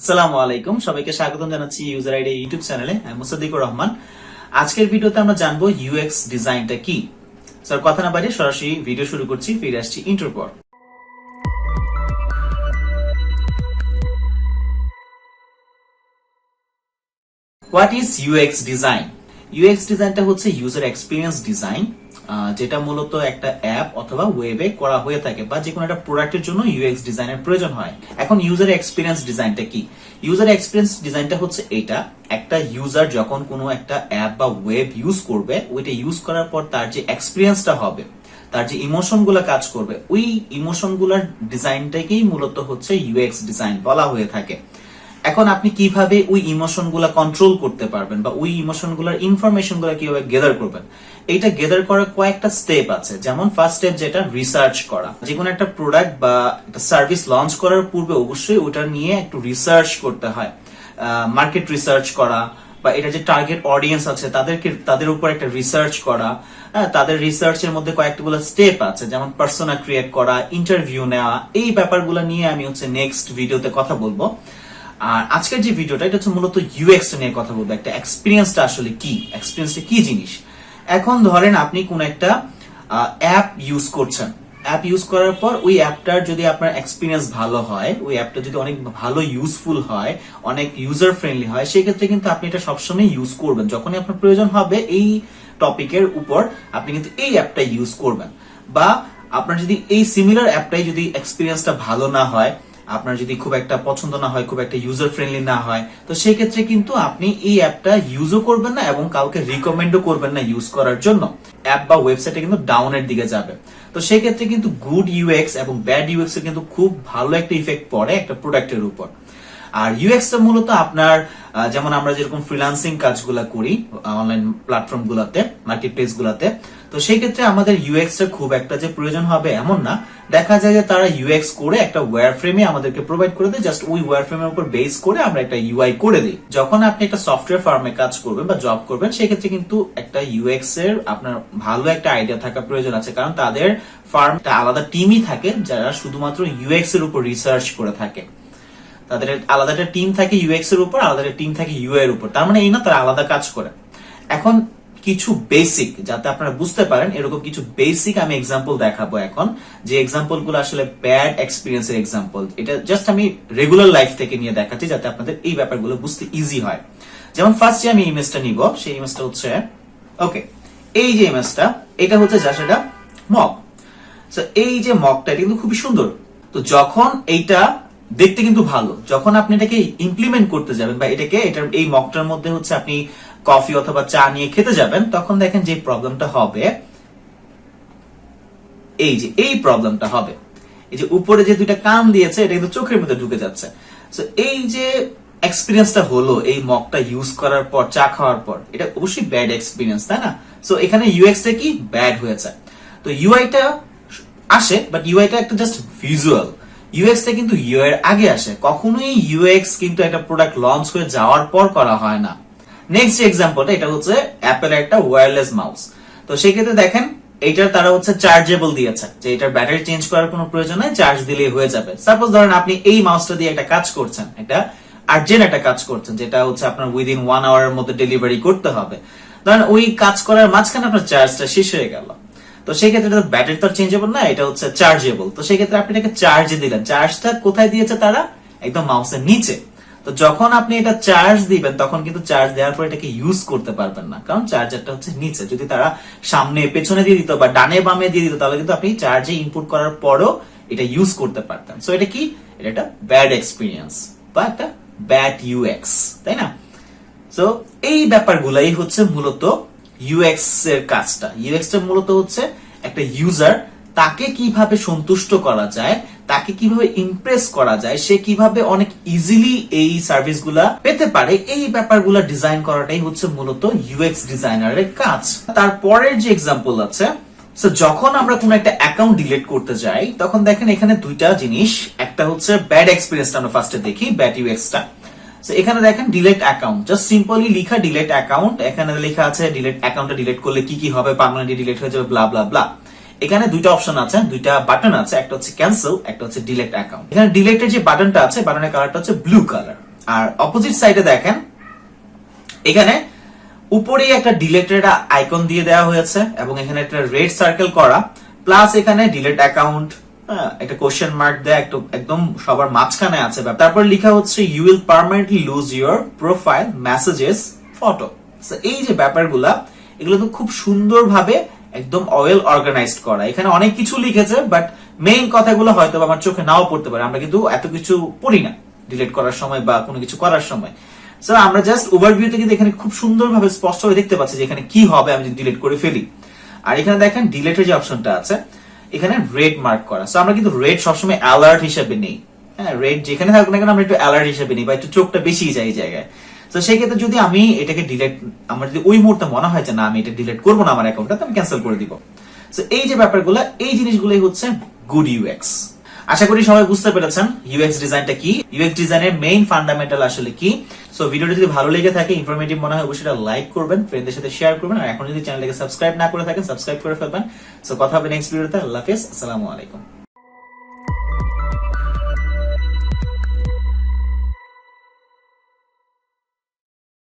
আসসালামু আলাইকুম, সবাইকে স্বাগতম জানাচ্ছি ইউজার আইডি ইউটিউব চ্যানেলে। আমি মুসাদ্দিকুর রহমান। আজকের ভিডিওতে আমরা জানবো ইউএক্স ডিজাইনটা কি। স্যার কথা না বাড়িয়ে সরাসরি ভিডিও শুরু করছি, ফিরে আসছি ইন্ট্রোর পর। What is UX design? UX ডিজাইনটা হচ্ছে ইউজার এক্সপিরিয়েন্স ডিজাইন, যেটা মূলত একটা অ্যাপ অথবা ওয়েবে করা হয়ে থাকে বা যে কোনো একটা প্রোডাক্টের জন্য ইউএক্স ডিজাইনের প্রয়োজন হয়। এখন ইউজার এক্সপিরিয়েন্স ডিজাইনটা কি? ইউজার এক্সপিরিয়েন্স ডিজাইনটা হচ্ছে এটা, একটা ইউজার যখন কোনো একটা অ্যাপ বা ওয়েব ইউজ করবে, ওইটা ইউজ করার পর তার যে এক্সপিরিয়েন্সটা হবে, তার যে ইমোশন গুলা কাজ করবে, ওই ইমোশন গুলার ডিজাইনটাকেই মূলত হচ্ছে ইউএক্স ডিজাইন বলা হয়ে থাকে। এখন আপনি কিভাবে ওই ইমোশন গুলা কন্ট্রোল করতে পারবেন বা ওই ইমোশন গুলার ইনফরমেশন গুলা কিভাবে গেদার করবেন, এইটা গেদার করার কয়েকটা স্টেপ আছে। যেমন ফার্স্ট স্টেপ যেটা রিসার্চ করা। যে কোনো একটা প্রোডাক্ট বা একটা সার্ভিস লঞ্চ করার পূর্বে অবশ্যই ওটা নিয়ে একটু রিসার্চ করতে হয়, মার্কেট রিসার্চ করা, বা এটা যে টার্গেট অডিয়েন্স আছে তাদের উপর একটা রিসার্চ করা। তাদের রিসার্চের মধ্যে কয়েকটা স্টেপ আছে, যেমন পার্সোনা ক্রিয়েট করা, ইন্টারভিউ নেওয়া। এই ব্যাপারগুলো নিয়ে আমি নেক্সট ভিডিওতে কথা বলবো। আর আজকের যে ভিডিওটা, এটা হচ্ছে মূলত ইউএক্স নিয়ে কথা বলবো। একটা এক্সপিরিয়েন্সটা আসলে কি, এক্সপিরিয়েন্সটা কি জিনিস। এখন ধরেন আপনি কোন একটা অ্যাপ ইউজ করছেন, অ্যাপ ইউজ করার পর ওই অ্যাপটার যদি আপনার এক্সপিরিয়েন্স ভালো হয়, ওই অ্যাপটা যদি অনেক ভালো ইউজফুল হয়, অনেক ইউজার ফ্রেন্ডলি হয়, সেক্ষেত্রে কিন্তু আপনি এটা সবসময় ইউজ করবেন। যখনই আপনার প্রয়োজন হবে এই টপিকের উপর, আপনি কিন্তু এই অ্যাপটা ইউজ করবেন। বা আপনার যদি এই সিমিলার অ্যাপটাই যদি এক্সপিরিয়েন্সটা ভালো না হয়, আপনার যদি খুব একটা পছন্দ না হয়, খুব একটা ইউজার ফ্রেন্ডলি না হয়, তো সেই ক্ষেত্রে কিন্তু আপনি এই অ্যাপটা ইউজও করবেন না এবং কাউকে রিকমেন্ডও করবেন না ইউজ করার জন্য। অ্যাপ বা ওয়েবসাইটে কিন্তু ডাউনের দিকে যাবে। তো সেই ক্ষেত্রে কিন্তু গুড ইউএক্স এবং ব্যাড ইউএক্স এর কিন্তু খুব ভালো একটা ইফেক্ট পড়ে একটা প্রোডাক্টের উপর। আর ইউএক্সটা মূলত আপনার, যেমন আমরা যেরকম ফ্রিল্যান্সিং কাজগুলা করি অনলাইন প্ল্যাটফর্ম গুলাতে, মার্কেট প্লেস গুলাতে, তো সেই ক্ষেত্রে আমাদের ইউএক্সটা খুব একটা যে প্রয়োজন হবে এমন না। দেখা যায় যে তারা ইউএক্স করে একটা ওয়্যার ফ্রেমে আমাদেরকে প্রোভাইড করে দেয়, জাস্ট ওই ওয়্যার ফ্রেমের উপর বেস করে আমরা একটা ইউআই করে দিই। যখন আপনি একটা সফটওয়্যার ফার্মে কাজ করবেন বা জব করবেন, সেই ক্ষেত্রে কিন্তু একটা ইউএক্স এর আপনার ভালো একটা আইডিয়া থাকা প্রয়োজন আছে, কারণ তাদের ফার্মটা আলাদা টিমই থাকে যারা শুধুমাত্র ইউএক্স এর উপর রিসার্চ করে থাকে। তাদের আলাদা একটা টিম থাকে ইউএক্স এর উপর, আলাদা একটা টিম থাকে ইউআই এর উপর। তার মানে এই না তারা আলাদা কাজ করে। এখন কিছু বেসিক, যাতে আপনারা বুঝতে পারেন, এরকম কিছু বেসিক আমি এক্সাম্পল দেখাবো এখন, যে এক্সাম্পল গুলো আসলে ব্যাড এক্সপিরিয়েন্স এর এক্সাম্পল। এটা জাস্ট আমি রেগুলার লাইফ থেকে নিয়ে দেখাচ্ছি যাতে আপনাদের এই ব্যাপারগুলো বুঝতে ইজি হয়। যেমন ফার্স্ট যে আমি ইমেজটা নিব, সেই ইমেজটা হচ্ছে ওকে, এই যে ইমেজটা, এটা হচ্ছে যা সেটা মক। এই যে মকটা, এটা কিন্তু খুবই সুন্দর। তো যখন এইটা দেখতে কিন্তু ভালো, যখন আপনি এটাকে ইমপ্লিমেন্ট করতে যাবেন বা এই মকটার মধ্যে হচ্ছে আপনি কফি অথবা চা নিয়ে খেতে যাবেন, তখন দেখেন যে প্রবলেমটা হবে, এই প্রবলেমটা হবে। এই যে উপরে যে দুইটা কান দিয়েছে, এটা কিন্তু চোখের মধ্যে ঢুকে যাচ্ছে। সো এই যে এক্সপিরিয়েন্সটা হলো এই মকটা ইউজ করার পর, চা খাওয়ার পর, এটা অবশ্যই ব্যাড এক্সপিরিয়েন্স, তাই না? সো এখানে ইউএক্সটা কি ব্যাড হয়েছে। তো ইউআইটা আসে, বাট ইউআইটা একটা জাস্ট ভিজুয়াল। ইউএক্সটা কিন্তু ইউআই এর আগে আসে। কখনোই ইউএক্স কিন্তু একটা প্রোডাক্ট লঞ্চ হয়ে যাওয়ার পর করা হয় না। নেক্সট যে এক্সাম্পলটা, এটা হচ্ছে অ্যাপেল একটা ওয়্যারলেস মাউস। তো সেই ক্ষেত্রে দেখেন এইটার তারা হচ্ছে চার্জেবল দিয়েছে, যে এটার ব্যাটারি চেঞ্জ করার কোনো প্রয়োজন নাই, চার্জ দিলেই হয়ে যাবে। সাপোজ ধরেন আপনি এই মাউসটা দিয়ে একটা কাজ করছেন, একটা আর্জেন্ট একটা কাজ করছেন, যেটা হচ্ছে আপনার উইদিন 1 আওয়ারের মধ্যে ডেলিভারি করতে হবে। ধরেন ওই কাজ করার মাঝখানে আপনার চার্জটা শেষ হয়ে গেল, তো সেই ক্ষেত্রে ব্যাটারি তো চেঞ্জেবল না, এটা হচ্ছে চার্জেবল। তো সেই ক্ষেত্রে আপনি এটাকে চার্জে দিলেন। চার্জটা কোথায় দিয়েছে তারা? একদম মাউসের নিচে। তো যখন আপনি এটা চার্জ দিবেন, তখন কিন্তু চার্জ দেওয়ার পর এটাকে ইউজ করতে পারবেন না, কারণ চার্জারটা হচ্ছে নিচে। যদি তারা সামনে পেছনে দিয়ে দিত বা ডানে বামে দিয়ে দিত, তাহলে কিন্তু আপনি চার্জে ইনপুট করার পরও এটা ইউজ করতে পারতেন। সো এটা কি? এটা একটা ব্যাড এক্সপিরিয়েন্স বা একটা ব্যাড ইউএক্স, তাই না? সো এই ব্যাপারগুলাই হচ্ছে মূলত ইউএক্স এর কাজটা। ইউএক্স টা মূলত হচ্ছে একটা ইউজার, তাকে কিভাবে সন্তুষ্ট করা যায়, তাকে কিভাবে ইমপ্রেস করা যায়, সে কিভাবে অনেক ইজিলি এই সার্ভিসগুলা পেতে পারে, এই ব্যাপারগুলা ডিজাইন করাটাই হচ্ছে মূলত ইউএক্স ডিজাইনারের কাজ। তারপরের যে এক্সাম্পল আছে, যখন আমরা কোন একটা অ্যাকাউন্ট ডিলিট করতে যাই, তখন দেখেন এখানে দুইটা জিনিস। একটা হচ্ছে ব্যাড এক্সপিরিয়েন্সটা আমরা ফার্স্টে দেখি, ব্যাড ইউএক্সটা। এখানে দেখেন ডিলেট অ্যাকাউন্ট, জাস্ট সিম্পলি লিখা ডিলেট অ্যাকাউন্ট। এখানে লেখা আছে ডিলেট অ্যাকাউন্টটা ডিলেট করলে কি কি হবে, পার্মানেন্টলি ডিলেট হয়ে যাবে, ব্লা ব্লা ব্লা। এখানে দুইটা অপশন আছে, দুইটা বাটন আছে, একটা হচ্ছে ক্যান্সেল, একটা হচ্ছে ডিলেট অ্যাকাউন্ট। এখানে ডিলেটের যে বাটনটা আছে, বাটনের কালারটা হচ্ছে ব্লু কালার। আর অপোজিট সাইডে দেখেন এখানে উপরেই একটা ডিলেটের আইকন দিয়ে দেওয়া হয়েছে এবং এখানে একটা রেড সার্কেল করা, প্লাস এখানে ডিলেট অ্যাকাউন্ট, একটা কোশ্চেন মার্ক দেয়া একদম সবার মাঝখানে আছে। তারপর লেখা হচ্ছে you will permanently lose your profile messages photo. এই যে ব্যাপারগুলা এগুলো তো খুব সুন্দরভাবে একদম ওয়েল অর্গানাইজড করা। এখানে অনেক কিছু লিখেছে, বাট মেইন কথাগুলো হয়তো আমার চোখে নাও পড়তে পারে, আমরা কিন্তু এত কিছু পড়ি না ডিলিট করার সময় বা কোনো কিছু করার সময়। সো আমরা জাস্ট ওভারভিউ থেকে এখানে খুব সুন্দরভাবে স্পষ্টভাবে দেখতে পাচ্ছি যে এখানে কি হবে আমি যদি ডিলিট করে ফেলি। আর এখানে দেখেন ডিলিটের যে অপশনটা আছে এখানে রেড মার্ক করা। সো আমরা কিন্তু রেড সবসময় অ্যালার্ট হিসেবে নেই। হ্যাঁ, রেড যেখানে থাকুক না কেন আমরা একটু অ্যালার্ট হিসেবে নিই বা একটু চোখটা বেশি যায় এই জায়গায়। তো সেই ক্ষেত্রে যদি আমি এটাকে ডিলিট, আমার যদি ওই মুহূর্তে মনে হয় যে না আমি এটা ডিলিট করবো না আমার অ্যাকাউন্টটা, আমি ক্যান্সেল করে দিব। সো এই যে ব্যাপারগুলো, এই জিনিসগুলোই হচ্ছে গুড ইউএক্স। আশা করি সবাই বুঝতে পেরেছেন ইউএক্স ডিজাইনটা কি, ইউএক্স ডিজাইনের মেইন ফান্ডামেন্টাল আসলে কি। সো ভিডিওটি যদি ভালো লেগে থাকে, ইনফরমেটিভ মনে হয়, অবশ্যই লাইক করবেন, ফ্রেন্ডদের সাথে শেয়ার করবেন, আর এখন যদি চ্যানেলটাকে সাবস্ক্রাইব না করে থাকেন সাবস্ক্রাইব করে ফেলবেন। সো কথা হবে নেক্সট ভিডিওতে। আল্লাহ হাফেজ, আসসালামু আলাইকুম।